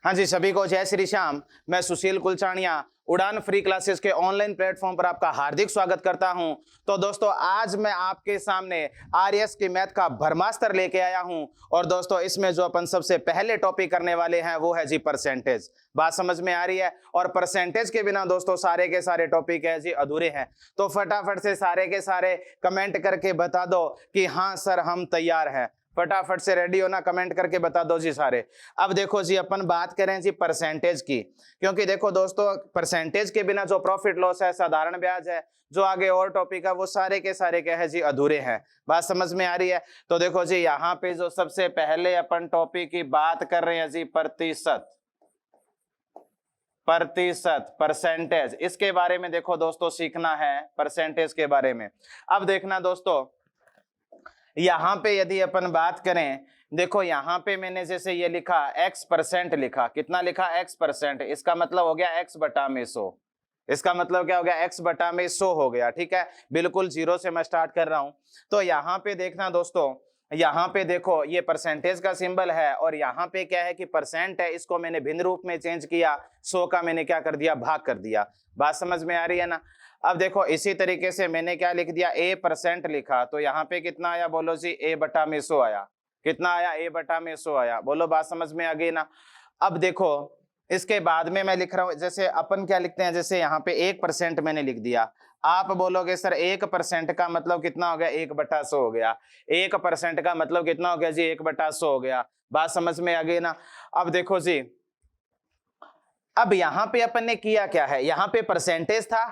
हाँ जी, सभी को जय श्री श्याम। मैं सुशील कुलचानिया उड़ान फ्री क्लासेस के ऑनलाइन प्लेटफॉर्म पर आपका हार्दिक स्वागत करता हूं। तो दोस्तों, आज मैं आपके सामने आरएस की मैथ का ब्रह्मास्त्र लेके आया हूं। और दोस्तों, इसमें जो अपन सबसे पहले टॉपिक करने वाले हैं वो है जी परसेंटेज। बात समझ में आ रही है? और परसेंटेज के बिना दोस्तों सारे के सारे टॉपिक है जी अधूरे हैं। तो फटाफट से सारे के सारे कमेंट करके बता दो कि हाँ सर हम तैयार हैं। फटाफट से रेडी होना, कमेंट करके बता दो जी सारे। अब देखो जी, अपन बात करें जी परसेंटेज की, क्योंकि देखो दोस्तों, परसेंटेज के बिना जो प्रॉफिट लॉस है, साधारण ब्याज है, जो आगे और टॉपिक है, वो सारे के सारे क्या है जी अधूरे हैं। बात समझ में आ रही है? तो देखो जी, यहाँ पे जो सबसे पहले अपन टॉपिक की बात कर रहे हैं जी प्रतिशत। प्रतिशत परसेंटेज, इसके बारे में देखो दोस्तों सीखना है, परसेंटेज के बारे में। अब देखना दोस्तों, यहां पे यदि अपन बात करें, देखो यहां पे मैंने जैसे ये लिखा x% लिखा, कितना लिखा x%, इसका मतलब हो गया x बटा में 100। इसका मतलब क्या हो गया? x बटा में 100 हो गया। ठीक है, बिल्कुल जीरो से मैं स्टार्ट कर रहा हूं। तो यहाँ पे देखना दोस्तों, यहाँ पे देखो ये परसेंटेज का सिंबल है और यहाँ पे क्या है कि परसेंट है, इसको मैंने भिन्न रूप में चेंज किया, 100 का मैंने क्या कर दिया? भाग कर दिया। बात समझ में आ रही है ना? अब देखो इसी तरीके से मैंने क्या लिख दिया? a% लिखा, तो यहाँ पे कितना आया? बोलो जी, a बटा में 100 आया। कितना आया? a बटा में 100 आया। बोलो, बात समझ में आ गई ना? अब देखो इसके बाद में मैं लिख रहा हूं, जैसे अपन क्या लिखते हैं, जैसे यहाँ पे 1% मैंने लिख दिया। आप बोलोगे सर 1% का मतलब कितना हो गया? 1/100 हो गया। 1% का मतलब कितना हो गया जी? 1/100 हो गया। बात समझ में आ गई ना? अब देखो जी, अब यहाँ पे अपन ने किया क्या है? यहाँ पे परसेंटेज था,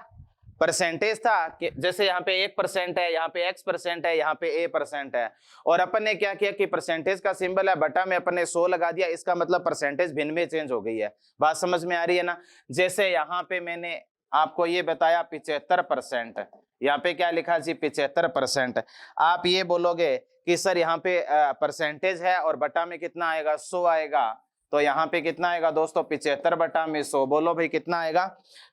परसेंटेज था कि जैसे यहाँ पे 1% है, यहाँ पे x% है, यहाँ पे a% है। और अपन ने क्या किया कि परसेंटेज का सिंबल है, बटा में अपन ने 100 लगा दिया, इसका मतलब परसेंटेज भिन्न में चेंज हो गई है। बात समझ में आ रही है ना? जैसे यहाँ पे मैंने आपको ये बताया 75%, यहाँ पे क्या लिखा जी? 75%। आप ये बोलोगे कि सर यहाँ पे परसेंटेज है और बटा में कितना आएगा? 100 आएगा। तो यहाँ पे कितना आएगा दोस्तों? 75 बटा में 100। बोलो भाई कितना आएगा?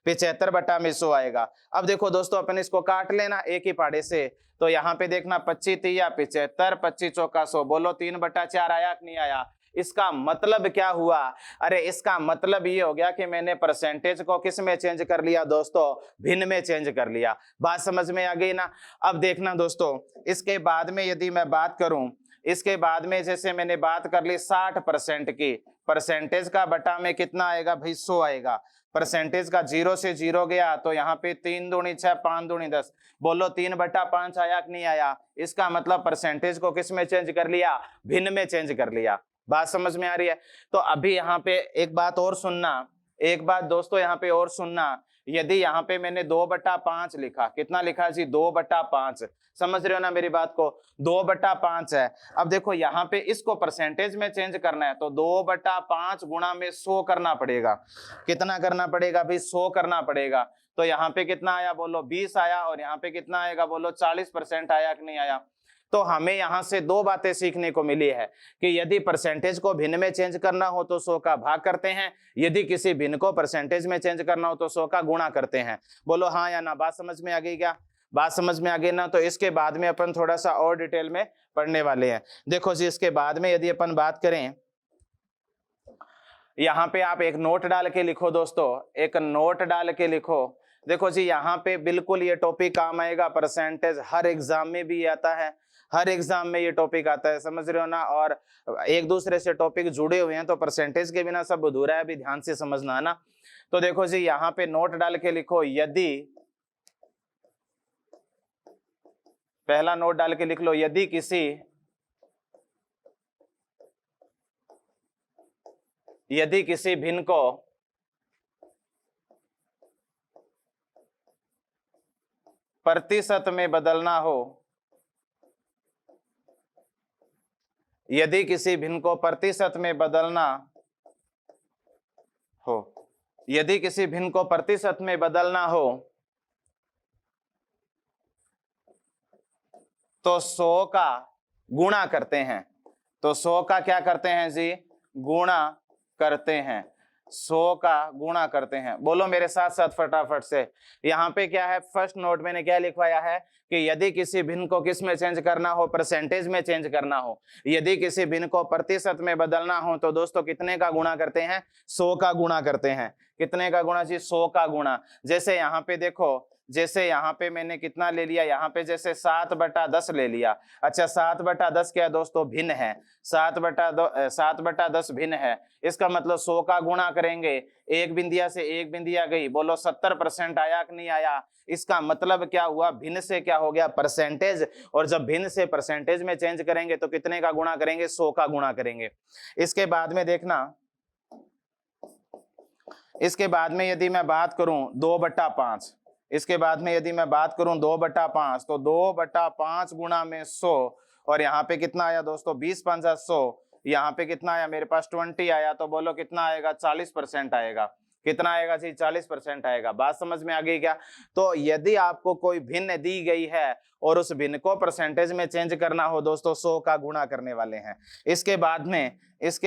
75 बटा में 100 आएगा। अब देखो दोस्तों, अपन इसको काट लेना एक ही पाड़े से। तो यहाँ पे देखना 25 तिया 75, 25 चौका 100। बोलो 3/4 आया कि नहीं आया? इसका मतलब क्या हुआ? अरे इसका मतलब ये हो गया कि मैंने परसेंटेज को किस में चेंज कर लिया दोस्तों? भिन्न में चेंज कर लिया। बात समझ में आ गई ना? अब देखना दोस्तों, इसके बाद में यदि मैं बात करूं, इसके बाद में जैसे मैंने बात कर ली 60% की, परसेंटेज का बटा में कितना आएगा भाई? 100 आएगा। परसेंटेज का 0 से 0 गया, तो यहाँ पे 3 दूनी 6, 5 दूनी 10। बोलो 3/5 आया कि नहीं आया? इसका मतलब परसेंटेज को किस में चेंज कर लिया? भिन्न में चेंज कर लिया। बात समझ में आ रही है? तो अभी यहाँ पे एक बात और सुनना, एक बात दोस्तों यहाँ पे और सुनना। यदि यहाँ पे मैंने 2/5 लिखा, कितना लिखा जी? 2/5। समझ रहे हो ना मेरी बात को? 2/5 है। अब देखो यहाँ पे इसको परसेंटेज में चेंज करना है, तो 2/5 गुणा में 100 करना पड़ेगा। कितना करना पड़ेगा भाई? 100 करना पड़ेगा। तो यहाँ पे कितना आया? बोलो 20 आया। और यहाँ पे कितना आएगा? बोलो 40% आया कि नहीं आया? तो हमें यहाँ से दो बातें सीखने को मिली है कि यदि परसेंटेज को भिन्न में चेंज करना हो तो 100 का भाग करते हैं, यदि किसी भिन्न को परसेंटेज में चेंज करना हो तो 100 का गुणा करते हैं। बोलो हाँ या ना? बात समझ में आ गई क्या? बात समझ में आ गई ना? तो इसके बाद में अपन थोड़ा सा और डिटेल में पढ़ने वाले हैं। देखो जी, इसके बाद में यदि अपन बात करें, यहाँ पे आप एक नोट डाल के लिखो दोस्तों, एक नोट डाल के लिखो। देखो जी, यहाँ पे बिल्कुल ये टॉपिक काम आएगा, परसेंटेज हर एग्जाम में भी आता है, हर एग्जाम में ये टॉपिक आता है। समझ रहे हो ना? और एक दूसरे से टॉपिक जुड़े हुए हैं, तो परसेंटेज के बिना सब अधूरा है, भी ध्यान से समझना है ना? तो देखो जी, यहाँ पे नोट डाल के लिखो, यदि, पहला नोट डाल के लिख लो, यदि किसी भिन्न को प्रतिशत में बदलना हो, यदि किसी भिन्न को प्रतिशत में बदलना हो, यदि किसी भिन्न को प्रतिशत में बदलना हो, तो 100 का गुणा करते हैं। तो 100 का क्या करते हैं जी? गुणा करते हैं। 100 का गुणा करते हैं। बोलो मेरे साथ साथ फटाफट से। यहाँ पे क्या है, फर्स्ट नोट मैंने क्या लिखवाया है कि यदि किसी भिन्न को किस में चेंज करना हो, परसेंटेज में चेंज करना हो, यदि किसी भिन्न को प्रतिशत में बदलना हो तो दोस्तों कितने का गुणा करते हैं, 100 का गुणा करते हैं। कितने का गुणा जी, 100 का गुणा। जैसे यहाँ पे देखो, जैसे यहाँ पे मैंने कितना ले लिया, यहाँ पे जैसे 7/10 ले लिया। अच्छा 7/10 क्या है दोस्तों, भिन्न है। 7/10 भिन्न है, इसका मतलब 100 का गुणा करेंगे, एक बिंदिया से एक बिंदिया गई, बोलो 70% आया कि नहीं आया। इसका मतलब क्या हुआ, भिन्न से क्या हो गया, परसेंटेज। और जब भिन्न से परसेंटेज में चेंज करेंगे तो कितने का गुणा करेंगे, 100 का गुणा करेंगे। इसके बाद में देखना, इसके बाद में यदि मैं बात करूं 2/5, इसके बाद में यदि मैं बात करूं 2/5, तो 2/5 गुणा में 100, और यहाँ पे कितना आया दोस्तों, 20×5 100, यहाँ पे कितना आया मेरे पास 20 आया, तो बोलो कितना आएगा, 40% आएगा। कितना आएगा जी, 40% आएगा। बात समझ में आ गई क्या। तो यदि आपको कोई भिन्न दी गई है और उस भिन्न को परसेंटेज में चेंज करना हो दोस्तों, 100 का गुणा करने वाले हैं। इसके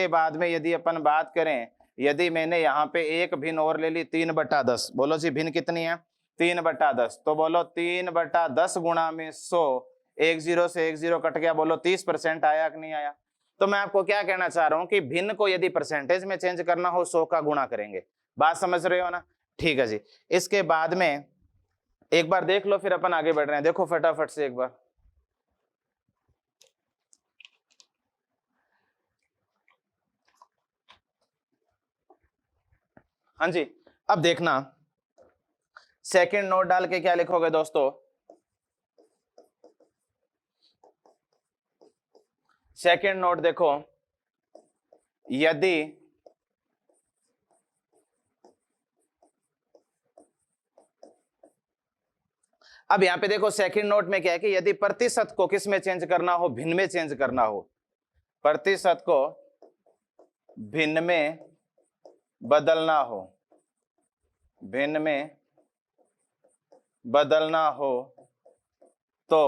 बाद में यदि अपन बात करें, यदि मैंने यहाँ पे एक भिन्न और ले ली 3/10, बोलो जी भिन्न कितनी है, 3/10, तो बोलो 3/10 गुणा में 100, एक 0 से एक 0 कट गया, बोलो 30% आया कि नहीं आया। तो मैं आपको क्या कहना चाह रहा हूं कि भिन्न को यदि परसेंटेज में चेंज करना हो 100 का गुणा करेंगे। बात समझ रहे हो ना, ठीक है जी। इसके बाद में एक बार देख लो, फिर अपन आगे बढ़ रहे हैं। देखो फटाफट से एक बार, हाँ जी। अब देखना सेकंड नोट डाल के क्या लिखोगे दोस्तों, सेकंड नोट देखो, यदि अब यहां पे देखो सेकंड नोट में क्या है कि यदि प्रतिशत को किस में चेंज करना हो, भिन्न में चेंज करना हो, प्रतिशत को भिन्न में बदलना हो, भिन्न में बदलना हो तो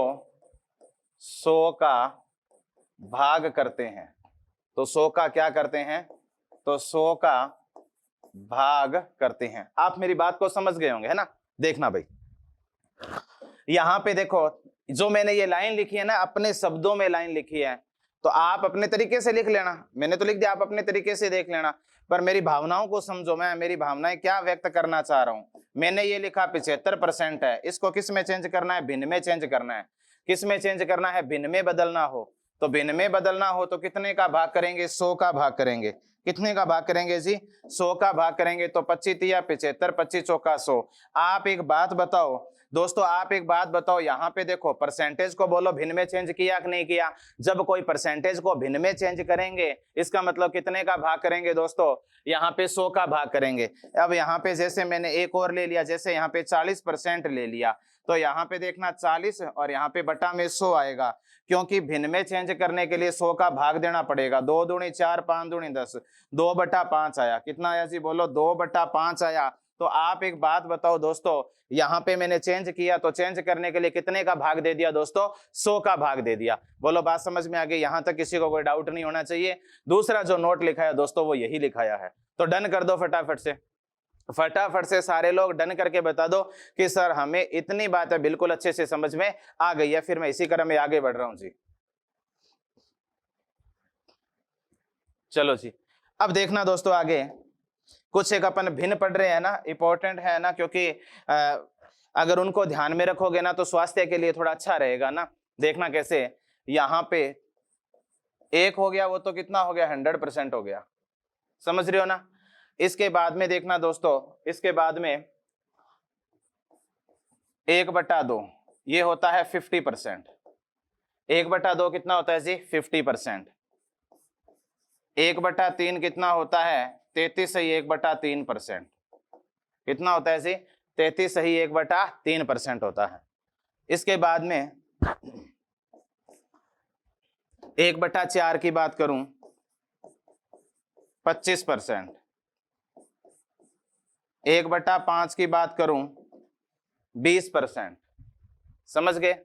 100 का भाग करते हैं। तो 100 का क्या करते हैं, तो 100 का भाग करते हैं। आप मेरी बात को समझ गए होंगे, है ना। देखना भाई, यहां पे देखो जो मैंने ये लाइन लिखी है ना, अपने शब्दों में लाइन लिखी है, तो आप अपने तरीके से लिख लेना। मैंने तो लिख दिया, आप अपने तरीके से देख लेना, पर मेरी भावनाओं को समझो, मैं मेरी भावनाएं क्या व्यक्त करना चाह रहा हूं। मैंने ये लिखा 75% है, इसको किस में चेंज करना है, भिन्न में चेंज करना है। किस में चेंज करना है, भिन्न में बदलना हो, तो भिन्न में बदलना हो तो कितने का भाग करेंगे, 100 का भाग करेंगे। कितने का भाग करेंगे जी, 100 का भाग करेंगे। तो 25 या 75, 25 चौका 100। आप एक बात बताओ दोस्तों, आप एक बात बताओ, यहाँ पे देखो परसेंटेज को बोलो भिन्न में चेंज किया कि नहीं किया। जब कोई परसेंटेज को भिन्न में चेंज करेंगे, इसका मतलब कितने का भाग करेंगे दोस्तों, यहाँ पे 100 का भाग करेंगे। अब यहाँ पे जैसे मैंने एक और ले लिया, जैसे यहाँ पे 40% ले लिया, तो यहाँ पे देखना 40 और यहाँ पे बटा में 100 आएगा, क्योंकि भिन्न में चेंज करने के लिए 100 का भाग देना पड़ेगा। 2 दूनी 4, 5 दूनी 10, 2/5 आया। कितना आया जी, बोलो 2/5 आया। तो आप एक बात बताओ दोस्तों, यहाँ पे मैंने चेंज किया, तो चेंज करने के लिए कितने का भाग दे दिया दोस्तों, 100 का भाग दे दिया। बोलो बात समझ में आ गई, यहाँ तक किसी को कोई डाउट नहीं होना चाहिए। दूसरा जो नोट लिखा है दोस्तों, वो यही लिखाया है। तो डन कर दो फटाफट से, फटाफट से सारे लोग डन करके बता दो कि सर हमें इतनी बातें बिल्कुल अच्छे से समझ में आ गई है। फिर मैं इसी क्रम में आगे बढ़ रहा हूं जी। चलो जी, अब देखना दोस्तों आगे कुछ एक अपन भिन्न पढ़ रहे हैं ना, इंपॉर्टेंट है ना, क्योंकि अगर उनको ध्यान में रखोगे ना तो स्वास्थ्य के लिए थोड़ा अच्छा रहेगा ना। देखना कैसे, यहाँ पे एक हो गया, वो तो कितना हो गया, 100% हो गया, समझ रहे हो ना। इसके बाद में देखना दोस्तों, इसके बाद में 1/2 ये होता है 50%। 1/2 कितना होता है जी, 50%। 1/3 कितना होता है, 33 सही 1/3%। कितना होता है जी, 33 सही 1/3% होता है। इसके बाद में 1/4 की बात करूं, 25%। 1/5 की बात करूं, 20%। समझ गए।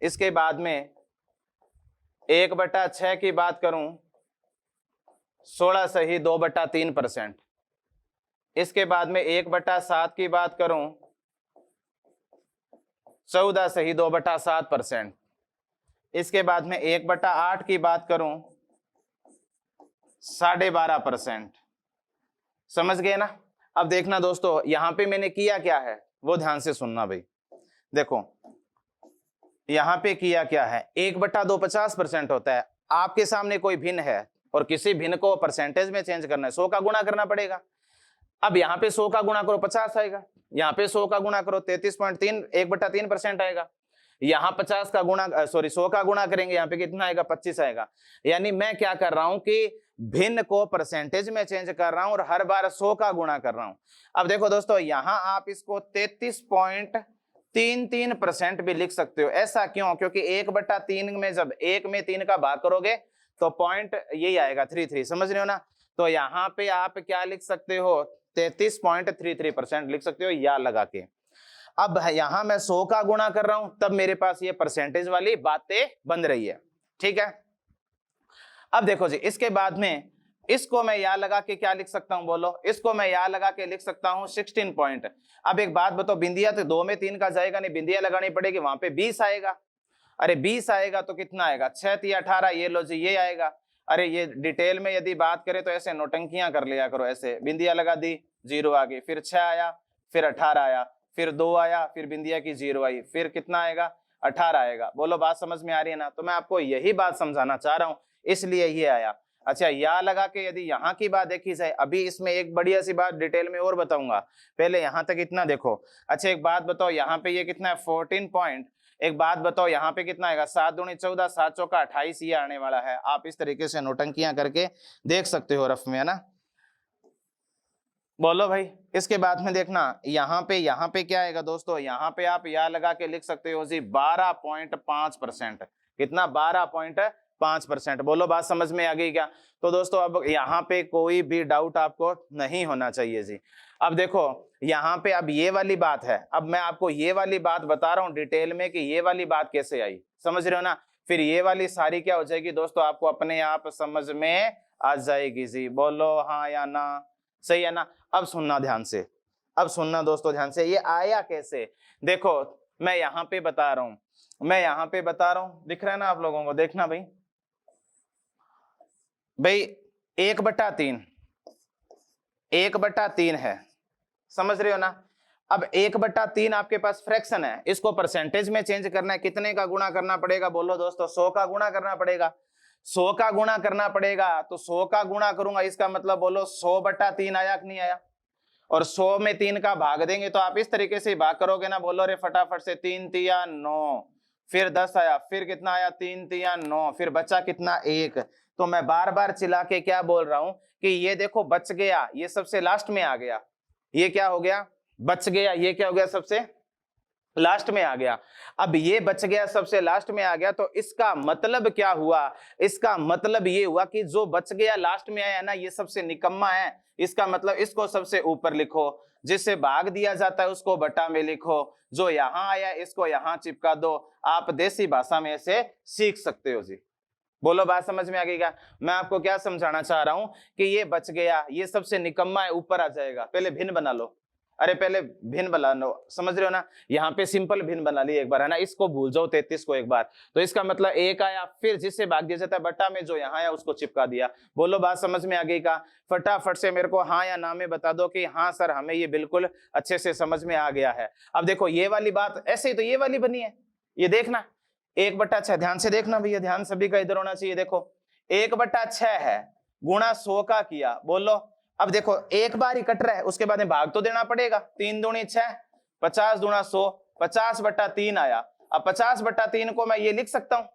इसके बाद में 1/6 की बात करूं, 16 सही 2/3%। इसके बाद में 1/7 की बात करूं, 14 सही 2/7%। इसके बाद में 1/8 की बात करूं, 12.5%। समझ गए ना। अब देखना दोस्तों, यहां पे मैंने किया क्या है वो ध्यान से सुनना भाई। देखो यहां पे किया क्या है, 1/2 50% होता है। आपके सामने कोई भिन्न है और किसी भिन्न को परसेंटेज में चेंज करना है, 100 का गुणा करना पड़ेगा। अब यहाँ पे 100 का गुणा करो 50 आएगा, यहाँ पे 100 का गुणा करो 33.3 1/3% आएगा। यहाँ 50 का गुणा 100 का गुणा करेंगे, यहाँ पे कितना आएगा 25 आएगा। यानी मैं क्या कर रहा हूं कि भिन्न को परसेंटेज में चेंज कर रहा हूं और हर बार 100 का गुणा कर रहा हूं। अब देखो दोस्तों, यहां आप इसको 33.33% भी लिख सकते हो। ऐसा क्यों? क्योंकि 1/3 में जब 1 में 3 का भाग करोगे तो पॉइंट यही आएगा 33। समझ रहे हो ना। तो यहाँ पे आप क्या लिख सकते हो, 33.33% लिख सकते हो या लगा के। अब यहां मैं 100 का गुणा कर रहा हूं, तब मेरे पास ये परसेंटेज वाली बातें बन रही है। ठीक है। अब देखो जी, इसके बाद में इसको मैं या लगा के क्या लिख सकता हूं, बोलो। इसको मैं या लगा के लिख सकता हूं 16 पॉइंट। अब एक बात बताओ, बिंदिया तो 2 में 3 का जाएगा नहीं, बिंदिया लगानी पड़ेगी, वहां पे 20 आएगा। अरे 20 आएगा तो कितना आएगा, 6 3 18, ये लो जी ये आएगा। अरे ये डिटेल में यदि बात करें तो ऐसे नोटंकियां कर लिया करो, ऐसे बिंदिया लगा दी 0 आ गई, फिर 6 आया, फिर 18 आया, फिर 2 आया, फिर बिंदिया की 0 आई, फिर कितना आएगा 18 आएगा। बोलो बात समझ में आ रही है ना। तो मैं आपको यही बात समझाना चाह रहा हूं, इसलिए ये आया। अच्छा, या लगा के यदि यहाँ की बात देखी जाए, अभी इसमें एक बढ़िया सी बात डिटेल में और बताऊंगा, पहले यहाँ तक इतना देखो। अच्छा एक बात बताओ, यहाँ पे ये कितना है 14 पॉइंट। एक बात बताओ, यहाँ पे कितना आएगा 7 दूनी 14, 7 चौका 28, ये आने वाला है। आप इस तरीके से नोटंकियां करके देख सकते हो रफ में, है ना। बोलो भाई। इसके बाद में देखना, यहाँ पे क्या आएगा दोस्तों, यहाँ पे आप या लगा के लिख सकते हो जी 12.5%। कितना, 12.5%। बोलो बात समझ में आ गई क्या। तो दोस्तों अब यहाँ पे कोई भी डाउट आपको नहीं होना चाहिए जी। अब देखो यहाँ पे अब ये वाली बात है, अब मैं आपको ये वाली बात बता रहा हूँ डिटेल में कि ये वाली बात कैसे आई, समझ रहे हो ना। फिर ये वाली सारी क्या हो जाएगी दोस्तों, आपको अपने आप समझ में आ जाएगी जी। बोलो हाँ या ना, सही है ना। अब सुनना ध्यान से, अब सुनना दोस्तों ध्यान से, ये आया कैसे। देखो मैं यहाँ पे बता रहा हूँ, मैं यहाँ पे बता रहा हूँ, दिख रहा है ना आप लोगों को, देखना भाई। भाई 1/3, 1/3 है, समझ रहे हो ना। अब 1/3 आपके पास फ्रैक्शन है, इसको परसेंटेज में चेंज करना है, कितने का गुणा करना पड़ेगा, बोलो दोस्तों 100 का गुणा करना पड़ेगा। 100 का गुणा करना पड़ेगा, तो 100 का गुणा करूंगा, इसका मतलब बोलो 100/3 आया कि नहीं आया। और 100 में 3 का भाग देंगे तो आप इस तरीके से भाग करोगे ना। बोलो रे फटाफट से, 3 तिया 9, फिर 10 आया, फिर कितना आया 3 तिया 9, फिर बचा कितना 1। तो मैं बार बार चिल्ला के क्या बोल रहा हूं कि ये देखो बच गया, ये सबसे लास्ट में आ गया, ये क्या हो गया बच गया, ये क्या हो गया सबसे लास्ट में आ गया। अब ये बच गया सबसे लास्ट में आ गया, तो इसका मतलब क्या हुआ, इसका मतलब ये हुआ कि जो बच गया लास्ट में आया ना, ये सबसे निकम्मा है। इसका मतलब इसको सबसे ऊपर लिखो, जिससे भाग दिया जाता है उसको बटा में लिखो, जो यहां आया इसको यहां चिपका दो। आप देसी भाषा में ऐसे सीख सकते हो जी। बोलो बात समझ में आ गई क्या। मैं आपको क्या समझाना चाह रहा हूं कि ये बच गया, ये सबसे निकम्मा है, ऊपर आ जाएगा। पहले भिन्न बना लो, अरे पहले भिन्न बना लो, समझ रहे हो ना। यहाँ पे सिंपल भिन्न बना ली एक बार, है ना। इसको भूल जाओ 33 को एक बार, तो इसका मतलब 1 आया, फिर जिससे भाग दिया जाता है बट्टा में, जो यहाँ आया उसको चिपका दिया। बोलो बात समझ में आ गई का। फटाफट से मेरे को हाँ या ना में बता दो कि हाँ सर हमें ये बिल्कुल अच्छे से समझ में आ गया है। अब देखो ये वाली बात ऐसे ही तो ये वाली बनी है, ये देखना 1/6, ध्यान से देखना भैया, ध्यान सभी का इधर होना चाहिए। देखो 1/6 है, गुणा 100 का किया। बोलो अब देखो एक बार ही कट रहा है, उसके बाद में भाग तो देना पड़ेगा। 3 दूनी 6, 50 दूना 100, 50/3 आया। अब 50/3 को मैं ये लिख सकता हूं,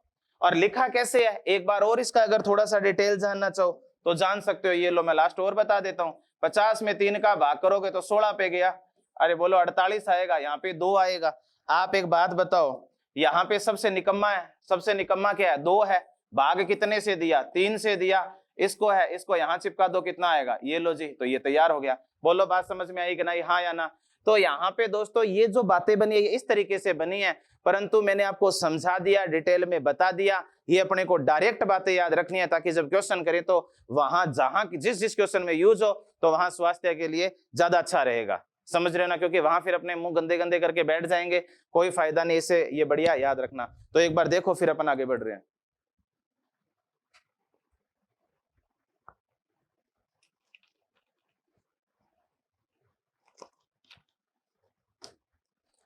और लिखा कैसे है एक बार और इसका अगर थोड़ा सा डिटेल जानना चाहो तो जान सकते हो। ये लो मैं लास्ट और बता देता हूं, 50 में 3 का भाग करोगे तो 16 पे गया। अरे बोलो 48 आएगा, यहाँ पे 2 आएगा। आप एक बात बताओ, यहाँ पे सबसे निकम्मा है, सबसे निकम्मा क्या है 2 है। भाग कितने से दिया 3 से दिया, इसको है, इसको यहाँ चिपका दो, कितना आएगा ये लो जी। तो ये तैयार हो गया। बोलो बात समझ में आई कि नहीं, हाँ या ना। तो यहाँ पे दोस्तों ये जो बातें बनी है इस तरीके से बनी है, परंतु मैंने आपको समझा दिया, डिटेल में बता दिया। ये अपने को डायरेक्ट बातें याद रखनी है ताकि जब क्वेश्चन करें तो वहां जहां जिस क्वेश्चन में यूज हो तो वहां स्वास्थ्य के लिए ज्यादा अच्छा रहेगा। समझ रहे हो ना, क्योंकि वहां फिर अपने मुंह गंदे गंदे करके बैठ जाएंगे, कोई फायदा नहीं। इसे ये बढ़िया याद रखना। तो एक बार देखो फिर अपन आगे बढ़ रहे हैं।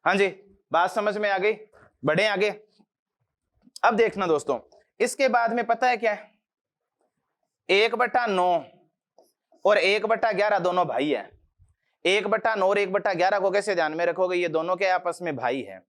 हाँ जी, बात समझ में आ गई, बढ़े आगे। अब देखना दोस्तों, इसके बाद में पता है क्या है, 1/9 और 1/11 दोनों भाई है। 1/9 और 1/11 को कैसे ध्यान में रखोगे, ये दोनों के आपस में भाई है।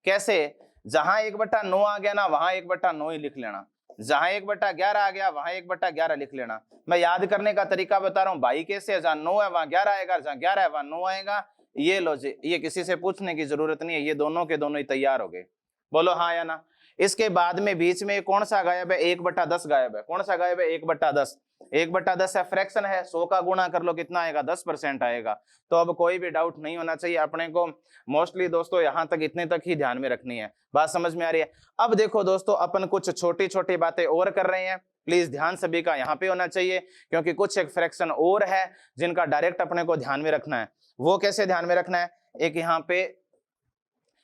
कैसे, जहां 1/9 आ गया ना वहां 1/9 ही लिख लेना, जहां 1/11 आ गया वहां 1/11 लिख लेना। मैं याद करने का तरीका बता रहा हूं, भाई कैसे है, जहां 9 है वहां 11 आएगा, जहां 11 है वहां 9 आएगा। ये लो जी, ये किसी से पूछने की जरूरत नहीं है, ये दोनों के दोनों ही तैयार हो गए। बोलो हाँ या ना। इसके बाद में बीच में कौन सा गायब है, 1/10 गायब है। कौन सा गायब है, 1/10। 1/10 है, फ्रैक्शन है, 100 का गुणा कर लो कितना आएगा, 10% आएगा। तो अब कोई भी डाउट नहीं होना चाहिए अपने को। मोस्टली दोस्तों यहाँ तक, इतने तक ही ध्यान में रखनी है। बात समझ में आ रही है। अब देखो दोस्तों, अपन कुछ छोटी छोटी बातें और कर रहे हैं, प्लीज ध्यान सभी का यहाँ पे होना चाहिए, क्योंकि कुछ एक फ्रैक्शन और है जिनका डायरेक्ट अपने को ध्यान में रखना है। वो कैसे ध्यान में रखना है, एक यहाँ पे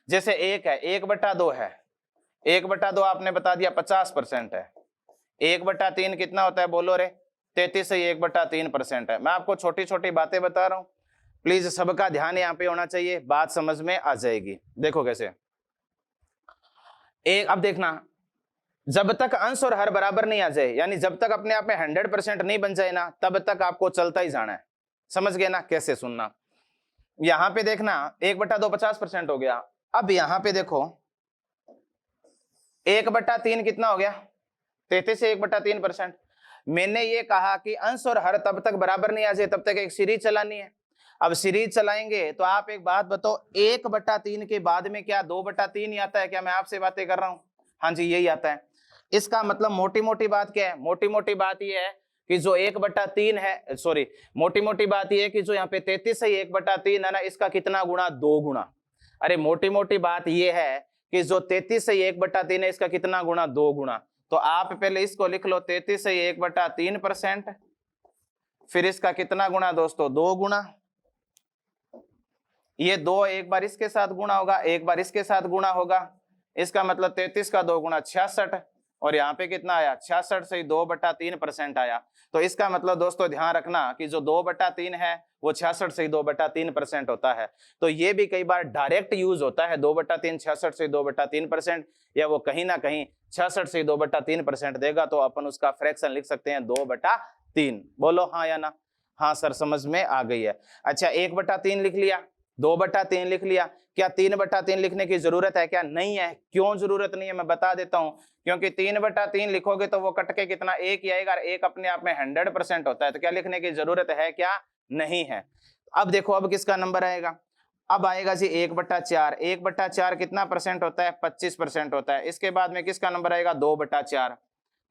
जैसे 1 है, 1/2 है, 1/2 आपने बता दिया 50% है। 1/3 कितना होता है, बोलो रे, 33 से 1/3% है। मैं आपको छोटी छोटी बातें बता रहा हूं, प्लीज सबका ध्यान यहाँ पे होना चाहिए, बात समझ में आ जाएगी। देखो कैसे, एक अब देखना, जब तक अंश और हर बराबर नहीं आ जाए, यानी जब तक अपने आप में 100% नहीं बन जाए ना, तब तक आपको चलता ही जाना है। समझ गए ना, कैसे सुनना। यहां पे देखना 1/2 50% हो गया। अब यहां पे देखो 1/3 कितना हो गया, 33 से 1/3%। मैंने ये कहा कि अंश और हर तब तक बराबर नहीं आ जाए तब तक एक सीरीज चलानी है। अब सीरीज चलाएंगे तो आप एक बात बताओ, 1/3 के बाद में क्या 2/3 ही आता है क्या? मैं आपसे बातें कर रहा हूं, हाँ जी यही आता है। इसका मतलब मोटी मोटी बात क्या है, मोटी मोटी बात यह है कि जो 1/3 है, सॉरी मोटी मोटी बात यह है कि जो यहाँ पे 33 से 1/3 है ना, इसका कितना गुणा, 2 गुणा। अरे मोटी मोटी बात यह है कि जो 33 से 1/3 है इसका कितना गुणा, 2 गुणा। तो आप पहले इसको लिख लो, 33 से 1/3%, फिर इसका कितना गुणा दोस्तों, 2 गुणा। ये 2 एक बार इसके साथ गुणा होगा, एक बार इसके साथ गुणा होगा, इसका मतलब 33 का 2 गुणा 66, और यहाँ पे कितना आया, 66 से 2/3% आया। तो इसका मतलब दोस्तों ध्यान रखना कि जो 2/3 है वो 66 से 2/3% होता है। तो ये भी कई बार डायरेक्ट यूज होता है, 2/3 66 से 2/3%, या वो कहीं ना कहीं 66 से 2/3% देगा तो अपन उसका फ्रैक्शन लिख सकते हैं 2/3। बोलो हाँ या ना। हाँ सर समझ में आ गई है। अच्छा 1/3 लिख लिया, 2/3 लिख लिया, क्या 3/3 लिखने की जरूरत है क्या? नहीं है। क्यों जरूरत नहीं है, मैं बता देता हूं। क्योंकि 3/3 लिखोगे तो वो कट के कितना, 1 ही आएगा, एक अपने आप में 100% होता है, तो क्या लिखने की जरूरत है क्या? नहीं है। अब देखो अब किसका नंबर आएगा, अब आएगा जी 1/4। 1/4 कितना परसेंट होता है, 25% होता है। इसके बाद में किसका नंबर आएगा, 2/4।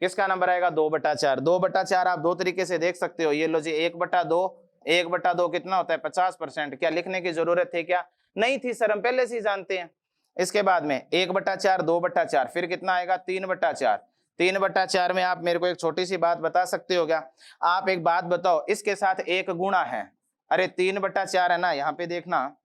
किसका नंबर आएगा, 2/4। 2/4 आप दो तरीके से देख सकते हो, ये लो जी 1/2, 1/2 कितना होता है, 50%। क्या लिखने की जरूरत थी क्या? नहीं थी सर, हम पहले से ही जानते हैं। इसके बाद में 1/4, 2/4, फिर कितना आएगा, 3/4। 3/4 में आप मेरे को एक छोटी सी बात बता सकते हो क्या? आप एक बात बताओ, इसके साथ एक गुणा है, अरे 3/4 है ना, यहाँ पे देखना,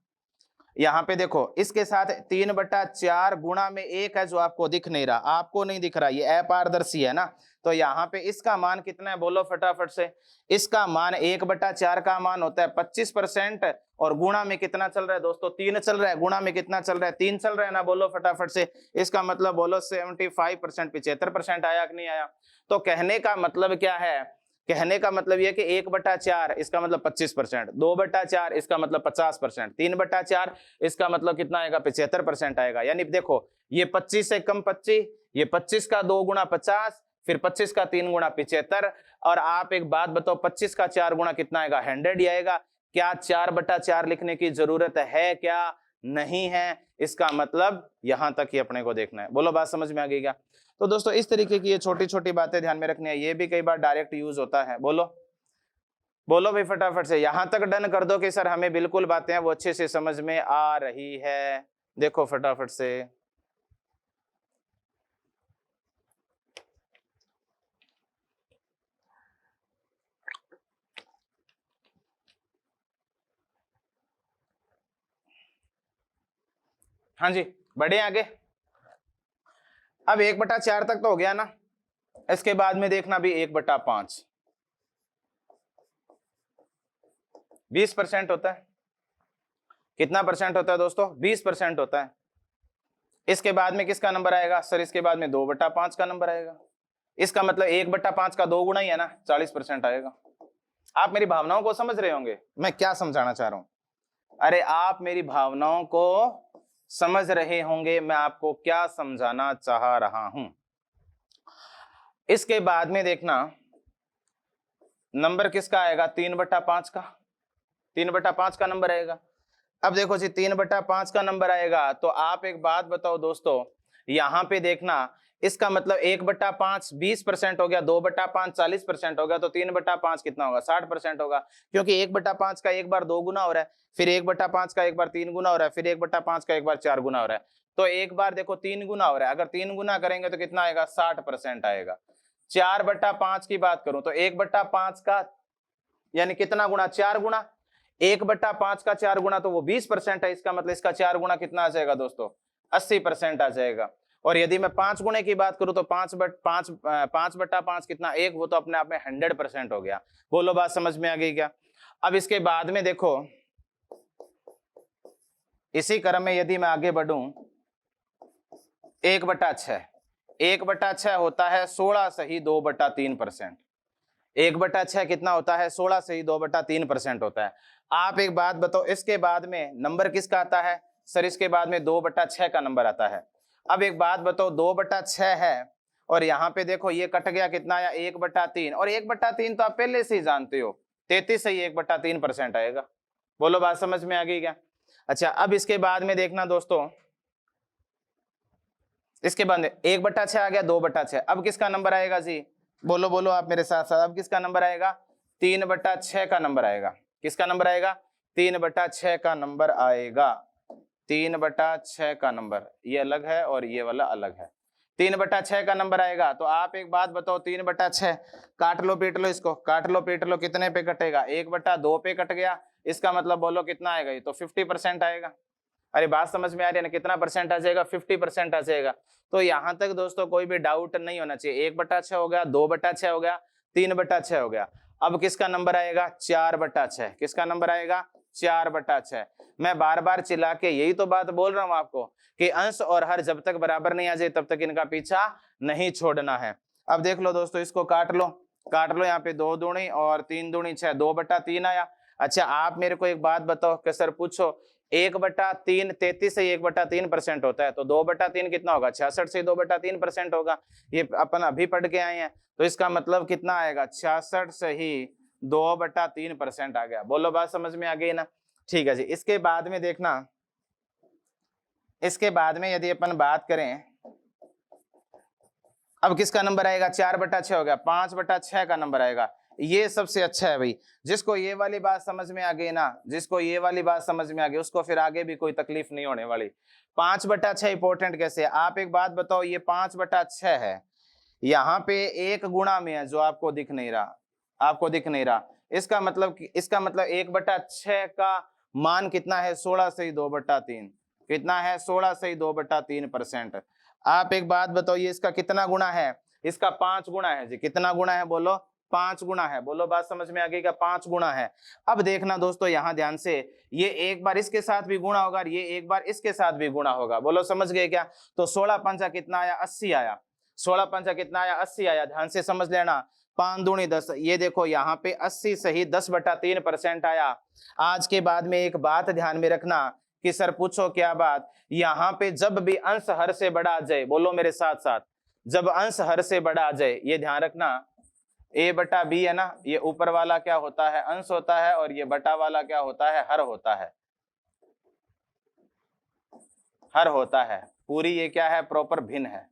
यहाँ पे देखो इसके साथ 3/4 गुणा में 1 है जो आपको दिख नहीं रहा, आपको नहीं दिख रहा, ये अपारदर्शी है ना। तो यहाँ पे इसका मान कितना है, बोलो फटाफट से। इसका मान 1/4 का मान होता है 25%, और गुणा में कितना चल रहा है दोस्तों, 3 चल रहा है। गुणा में कितना चल रहा है, 3 चल रहा है ना, बोलो फटाफट से। इसका मतलब बोलो 75%, 75% आया कि नहीं आया? तो कहने का मतलब क्या है, कहने का मतलब यह कि 1/4 इसका मतलब 25%, 2/4 इसका मतलब 50%, 3/4 इसका मतलब कितना आएगा, 75% आएगा। यानी देखो ये 25 से कम 25, ये 25 का 2 गुणा 50, फिर 25 का 3 गुणा 75, और आप एक बात बताओ 25 का 4 गुणा कितना आएगा, 100 ही आएगा। क्या 4/4 लिखने की जरूरत है क्या? नहीं है। इसका मतलब यहां तक ही अपने को देखना है। बोलो बात समझ में आ गई क्या? तो दोस्तों इस तरीके की ये छोटी छोटी बातें ध्यान में रखनी है, ये भी कई बार डायरेक्ट यूज होता है। बोलो बोलो भाई फटाफट से, यहां तक डन कर दो कि सर हमें बिल्कुल बातें हैं वो अच्छे से समझ में आ रही है। देखो फटाफट से। हाँ जी, बढ़े आगे। अब 1/4 तक तो हो गया ना, इसके बाद में देखना भी 1/5 20% होता है। कितना परसेंट होता है दोस्तों? 20% होता है। इसके बाद में किसका नंबर आएगा सर? इसके बाद में 2/5 का नंबर आएगा। इसका मतलब 1/5 का 2 गुना ही है ना, 40% आएगा। आप मेरी भावनाओं को समझ रहे होंगे मैं क्या समझाना चाह रहा हूं? अरे आप मेरी भावनाओं को समझ रहे होंगे मैं आपको क्या समझाना चाह रहा हूं। इसके बाद में देखना नंबर किसका आएगा? 3/5 का। 3/5 का नंबर आएगा। अब देखो जी 3/5 का नंबर आएगा तो आप एक बात बताओ दोस्तों, यहां पे देखना इसका मतलब 1/5 20% हो गया, 2/5 40% हो गया, तो 3/5 कितना होगा? 60% होगा। क्योंकि 1/5 का एक बार 2 गुना हो रहा है, फिर 1/5 का एक बार 3 गुना हो रहा है, फिर 1/5 का एक बार 4 गुना हो रहा है। तो एक बार देखो 3 गुना हो रहा है, अगर 3 गुना करेंगे तो कितना आएगा? 60% आएगा। 4/5 की बात करूं तो 1/5 का यानी कितना गुना? 4 गुना। 1/5 का 4 गुना तो वो 20% है, इसका मतलब इसका 4 गुना कितना आ जाएगा दोस्तों? 80% आ जाएगा। और यदि मैं 5 गुणे की बात करूं तो 5/5 कितना? 1, वो तो अपने आप में 100% हो गया। बोलो बात समझ में आ गई क्या? अब इसके बाद में देखो इसी क्रम में यदि मैं आगे बढ़ूं 1/6 1/6 होता है 16 सही 2/3%। 1/6 कितना होता है? 16 से ही 2/3% होता है। आप एक बात बताओ, इसके बाद में नंबर किसका आता है? सर इसके बाद में 2/6 का नंबर आता है। अब एक बात बताओ, 2/6 है और यहाँ पे देखो ये कट गया, कितना आया? 1/3। और 1/3 तो आप पहले से ही जानते हो, 33 से ही 1/3% आएगा। बोलो बात समझ में आ गई क्या? अच्छा, अब इसके बाद में देखना दोस्तों, इसके बाद 1/6 आ गया, 2/6। अब किसका नंबर आएगा जी? बोलो बोलो आप मेरे साथ साथ, अब किसका नंबर आएगा? 3/6 का नंबर आएगा। किसका नंबर आएगा? 3/6 का नंबर आएगा। 3/6 का नंबर, ये अलग है और ये वाला अलग है। 3/6 का नंबर आएगा तो आप एक बात बताओ, 3/6 काट लो पीट लो, इसको काट लो पीट लो, कितने पे कटेगा? 1/2 पे कट गया। इसका मतलब बोलो कितना आएगा? ये तो 50% आएगा। अरे बात समझ में आ रही है ना? कितना परसेंट आ जाएगा? 50% आ जाएगा। तो यहां तक दोस्तों कोई भी डाउट नहीं होना चाहिए। 1/6 हो गया, 2/6 हो गया, 3/6 हो गया। अब किसका नंबर आएगा? 4/6। किसका नंबर आएगा? 4/6। मैं बार बार चिल्ला के यही तो बात बोल रहा हूं आपको कि अंश और हर जब तक बराबर नहीं आ जाए तब तक इनका पीछा नहीं छोड़ना है। अब देख लो दोस्तों, इसको काट लो, काट लो। यहाँ पे 2 दूनी और 3 दूनी 6, 2/3 आया। अच्छा आप मेरे को एक बात बताओ कि सर पूछो 1/3 33 से 1/3% होता है, तो 2/3 कितना होगा? 66 से 2/3% होगा। ये अपन अभी पढ़ के आए हैं, तो इसका मतलब कितना आएगा? 66 से ही 2/3% आ गया। बोलो बात समझ में आ गई ना? ठीक है जी। इसके बाद में देखना, इसके बाद में यदि अपन बात करें, अब किसका नंबर आएगा? 4/6 हो गया, 5/6 का नंबर आएगा। ये सबसे अच्छा है भाई, जिसको ये वाली बात समझ में आ गई ना, जिसको ये वाली बात समझ में आ गई उसको फिर आगे भी कोई तकलीफ नहीं होने वाली। 5/6 इंपॉर्टेंट कैसे है? आप एक बात बताओ, ये 5/6 है, यहाँ पे एक गुणा में है जो आपको दिख नहीं रहा, आपको दिख नहीं रहा। इसका मतलब 1/6 का मान कितना है? 16 से ही 2/3। कितना है? 16 से ही 2/3%। आप एक बात बताओ, ये इसका कितना गुना है? इसका 5 गुना है जी। कितना गुना है? बोलो 5 गुना है। बोलो बात समझ में आ गई क्या? 5 गुना है। अब देखना दोस्तों यहाँ ध्यान से, ये एक बार इसके साथ भी गुणा होगा और ये एक बार इसके साथ भी गुणा होगा। बोलो समझ गए क्या? तो 16 पंचा कितना आया? 80 आया। 16 पंचा कितना आया? 80 आया। ध्यान से समझ लेना, 5 दूनी 10। ये देखो यहाँ पे 80 सही 10/3% आया। आज के बाद में एक बात ध्यान में रखना कि सर पूछो क्या बात, यहाँ पे जब भी अंश हर से बड़ा आ जाए, बोलो मेरे साथ साथ, जब अंश हर से बड़ा आ जाए, ये ध्यान रखना, a/b है ना, ये ऊपर वाला क्या होता है? अंश होता है, और ये बटा वाला क्या होता है? हर होता है। हर होता है। पूरी ये क्या है? प्रॉपर भिन्न है।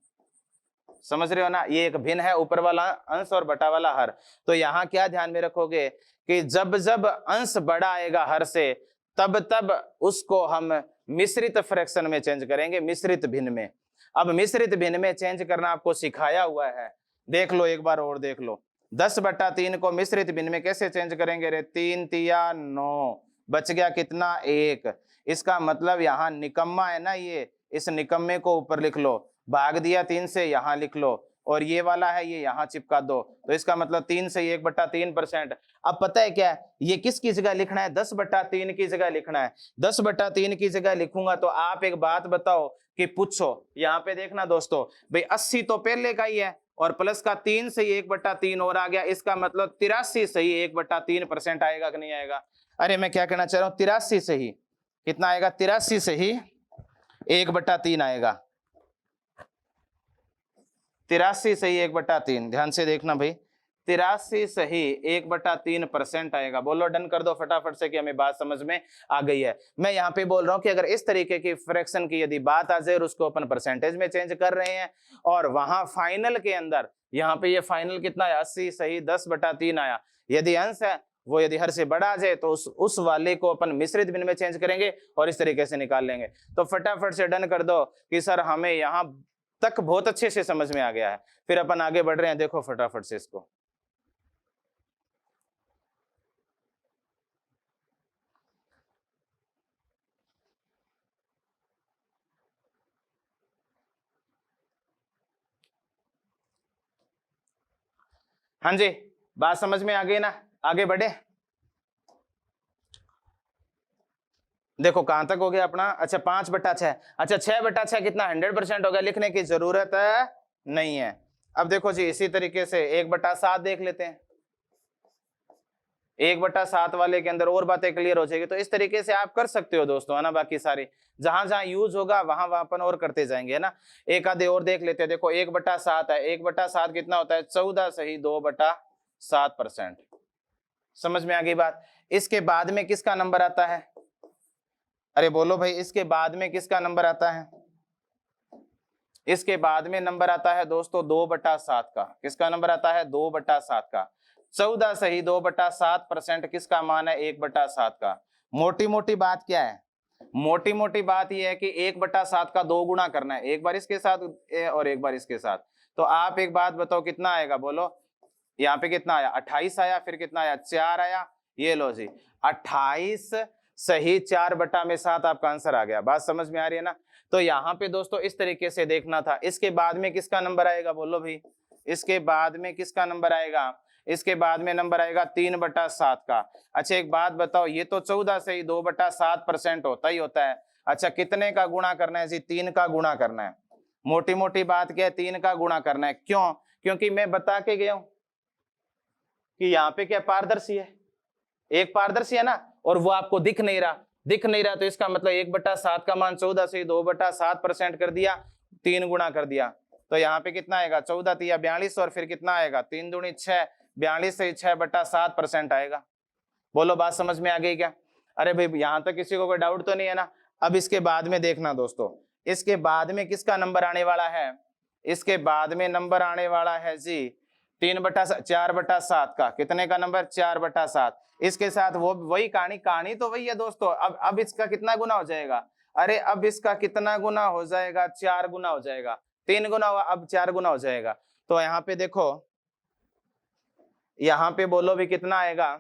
समझ रहे हो ना, ये एक भिन्न है, ऊपर वाला अंश और बटा वाला हर। तो यहाँ क्या ध्यान में रखोगे कि जब जब अंश बड़ा आएगा हर से, तब तब उसको हम मिश्रित फ्रैक्शन में चेंज करेंगे, मिश्रित भिन्न में। अब मिश्रित भिन्न में चेंज करना आपको सिखाया हुआ है, देख लो एक बार और देख लो। 10/3 को मिश्रित भिन्न में कैसे चेंज करेंगे रे? 3 तिया 9, बच गया कितना? 1। इसका मतलब यहाँ निकम्मा है ना, ये इस निकम्मे को ऊपर लिख लो, भाग दिया 3 से, यहाँ लिख लो, और ये वाला है ये यहाँ चिपका दो। तो इसका मतलब 3 से 1/3%। अब पता है क्या है, ये किसकी जगह लिखना है? 10/3 की जगह लिखना है। 10/3 की जगह लिखूंगा तो आप एक बात बताओ कि पूछो, यहाँ पे देखना दोस्तों, भाई 80 तो पहले का ही है, और प्लस का 3 से 1/3 और आ गया, इसका मतलब 83 से ही 1/3% आएगा कि नहीं आएगा? अरे मैं क्या कहना चाह रहा हूँ, 83 से ही कितना आएगा? 83 से ही 1/3 आएगा, 83 से ही 1/3। ध्यान से देखना भाई, 83 से ही 1/3% आएगा। बोलो डन कर दो फटाफट से कि हमें बात समझ में आ गई है। मैं यहाँ पे बोल रहा हूँ कि अगर इस तरीके की फ्रैक्शन की यदि बात आ जाए और उसको अपन परसेंटेज में चेंज कर रहे हैं, और वहां फाइनल के अंदर यहाँ पे ये फाइनल कितना है? 80 सही 10/3 आया। यदि अंश है वो यदि हर से बड़ा आ जाए तो उस वाले को अपन मिश्रित भिन्न में चेंज करेंगे और इस तरीके से निकाल लेंगे। तो फटाफट से डन कर दो कि सर हमें यहाँ तक बहुत अच्छे से समझ में आ गया है। फिर अपन आगे बढ़ रहे हैं, देखो फटाफट से इसको। हाँ जी, बात समझ में आ गई ना? आगे बढ़े, देखो कहां तक हो गया अपना? अच्छा 5/6। अच्छा 6/6 कितना? 100% हो गया, लिखने की जरूरत नहीं है। अब देखो जी इसी तरीके से 1/7 देख लेते हैं। 1/7 वाले के अंदर और बातें क्लियर हो जाएगी। तो इस तरीके से आप कर सकते हो दोस्तों, है ना। बाकी सारी जहां जहां यूज होगा वहां वहां अपन और करते जाएंगे, है ना। एक आधे और देख लेते हैं। देखो 1/7 है, 1/7 कितना होता है? 14 सही 2/7%। समझ में आ गई बात? इसके बाद में किसका नंबर आता है? अरे बोलो भाई, इसके बाद में किसका नंबर आता है? इसके बाद में नंबर आता है दोस्तों 2/7 का। किसका नंबर आता है? 2/7 का। 14 सही 2/7% किसका मान है? 1/7 का। मोटी मोटी बात क्या है? मोटी मोटी बात यह है कि 1/7 का 2 गुना करना है, एक बार इसके साथ और एक बार इसके साथ। तो आप एक बात बताओ कितना आएगा? बोलो यहाँ पे कितना आया? 28 आया, फिर कितना आया? 4 आया। ये लो जी 28 सही 4/7 आपका आंसर आ गया। बात समझ में आ रही है ना। तो यहाँ पे दोस्तों इस तरीके से देखना था। इसके बाद में किसका नंबर आएगा? बोलो भाई, इसके बाद में किसका नंबर आएगा? इसके बाद में नंबर आएगा 3/7 का। अच्छा एक बात बताओ, ये तो 14 से ही 2/7% होता ही होता है। अच्छा कितने का गुणा करना है जी? 3 का गुणा करना है। मोटी मोटी बात क्या है? 3 का गुणा करना है। क्यों? क्योंकि मैं बता के गया हूं कि यहाँ पे क्या पारदर्शी है, एक पारदर्शी है ना, और वो आपको दिख नहीं रहा। दिख नहीं रहा तो इसका मतलब 1/7 का मान 14 से 2/7% कर दिया, 3 गुणा कर दिया। तो यहाँ पे कितना आएगा? 14 तिया 42, और फिर कितना आएगा? 3 दूनी 6, 42 से 6/7% आएगा। बोलो बात समझ में आ गई क्या? अरे भाई यहाँ तक किसी को कोई डाउट तो नहीं है ना। अब इसके बाद में देखना दोस्तों, इसके बाद में किसका नंबर आने वाला है? इसके बाद में नंबर आने वाला है जी 4/7 का। कितने का नंबर? 4/7। इसके साथ वो वही कहानी तो वही है दोस्तों। अब इसका कितना गुना हो जाएगा? अरे अब इसका कितना गुना हो जाएगा? 4 गुना हो जाएगा। 3 गुना हुआ, अब 4 गुना हो जाएगा। तो यहाँ पे देखो, यहाँ पे बोलो भी कितना आएगा?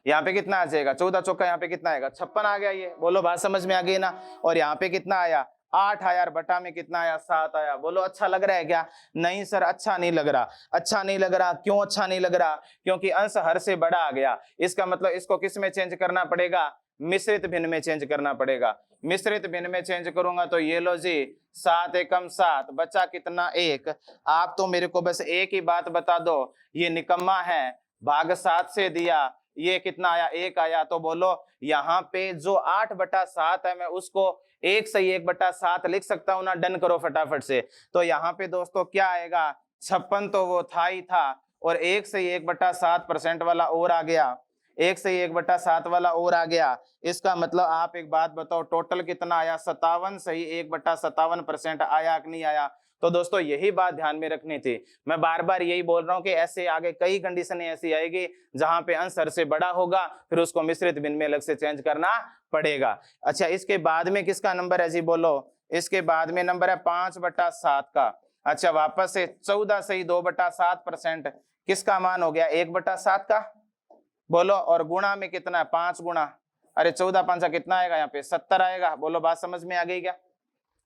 यहाँ पे कितना आ जाएगा? 14 चौका यहाँ पे कितना आएगा? 56 आ गया। ये बोलो बात समझ में आ गई ना। और यहाँ पे कितना आया? 8 आया, और बटा में कितना आया? 7 आया। बोलो अच्छा लग रहा है क्या? नहीं सर अच्छा नहीं लग रहा। अच्छा नहीं लग रहा, क्यों अच्छा नहीं लग रहा? क्योंकि अंश हर से बड़ा आ गया। इसका मतलब इसको किस में चेंज करना पड़ेगा? मिश्रित भिन्न में चेंज करना पड़ेगा। मिश्रित भिन्न में चेंज करूंगा तो ये लो जी 7 एकम 7, बचा कितना? 1। आप तो मेरे को बस एक ही बात बता दो, ये निकम्मा है, भाग 7 से दिया, ये कितना आया? 1 आया। तो बोलो यहाँ पे जो 8/7 है मैं उसको 1 से 1/7 लिख सकता हूं ना। डन करो फटाफट से। तो यहाँ पे दोस्तों क्या आएगा? 56 तो वो था ही था, और 1 से 1/7% वाला और आ गया, 1 से 1/7 वाला और आ गया। इसका मतलब आप एक बात बताओ, टोटल कितना आया? 57 सही 1/57% आया कि नहीं आया? तो दोस्तों यही बात ध्यान में रखनी थी। मैं बार बार यही बोल रहा हूं कि ऐसे आगे कई कंडीशनें ऐसी आएगी जहां पे अंश हर से बड़ा होगा, फिर उसको मिश्रित भिन्न में अलग से चेंज करना पड़ेगा। अच्छा, इसके बाद में किसका नंबर है जी, बोलो। इसके बाद में नंबर है 5/7 का। अच्छा, वापस से 14 सही 2/7%, किसका मान हो गया 1/7 का, बोलो। और गुणा में कितना है 5 गुणा, अरे 14 5 कितना आएगा यहाँ पे 70 आएगा। बोलो बात समझ में आ गई क्या।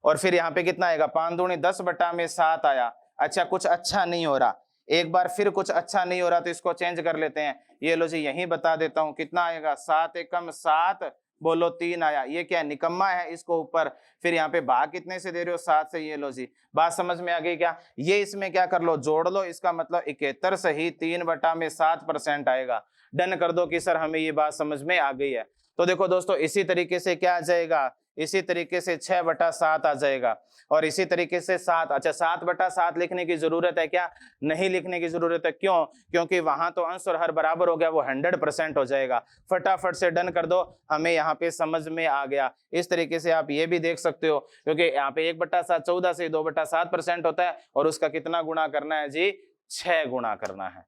और फिर यहाँ पे कितना आएगा 5 दूनी 10/7 आया। अच्छा, कुछ अच्छा नहीं हो रहा, एक बार फिर कुछ अच्छा नहीं हो रहा तो इसको चेंज कर लेते हैं। ये लो जी यही बता देता हूं, कितना आएगा 7 एकम 7, बोलो 3 आया। ये क्या निकम्मा है, इसको ऊपर फिर यहाँ पे भाग कितने से दे रहे हो 7 से। ये लो जी बात समझ में आ गई क्या। ये इसमें क्या कर लो जोड़ लो, इसका मतलब 71 सही 3/7% आएगा। डन कर दो कि सर हमें ये बात समझ में आ गई है। तो देखो दोस्तों इसी तरीके से क्या आ जाएगा, इसी तरीके से 6/7 आ जाएगा। और इसी तरीके से 7, अच्छा 7/7 लिखने की जरूरत है क्या, नहीं लिखने की जरूरत है। क्यों, क्योंकि वहां तो अंश और हर बराबर हो गया, वो 100% हो जाएगा। फटाफट से डन कर दो, हमें यहाँ पे समझ में आ गया। इस तरीके से आप ये भी देख सकते हो, क्योंकि यहाँ पे 1/7 14 से 2/7% होता है, और उसका कितना गुणा करना है जी 6 गुणा करना है।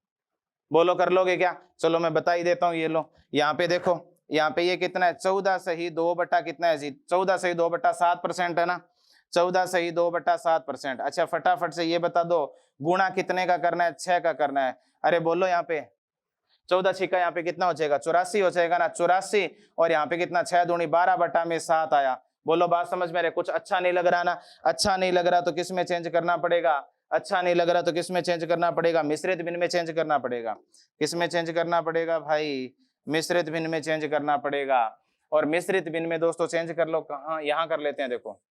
बोलो कर लोगे क्या, चलो मैं बता ही देता हूँ। ये लो यहाँ पे देखो, यहाँ पे ये कितना है 14 सही 2 बटा कितना है जी, 14 सही 2/7% है ना, 14 सही 2/7%। अच्छा फटाफट से ये बता दो गुणा कितने का करना है, 6 का करना है। अरे बोलो यहाँ पे 14 छिका यहाँ पे कितना हो जाएगा 84 हो जाएगा ना, 84। और यहाँ पे कितना 6 दूनी 12/7 आया। बोलो बात समझ में आ रही है। कुछ अच्छा नहीं लग रहा ना, अच्छा नहीं लग रहा तो किस में चेंज करना पड़ेगा, अच्छा नहीं लग रहा तो किस में चेंज करना पड़ेगा, मिश्रित भिन्न में चेंज करना पड़ेगा। किस में चेंज करना पड़ेगा भाई, मिश्रित भिन्न में चेंज करना पड़ेगा। और मिश्रित भिन्न में दोस्तों चेंज कर लो कहाँ, यहाँ कर लेते हैं, देखो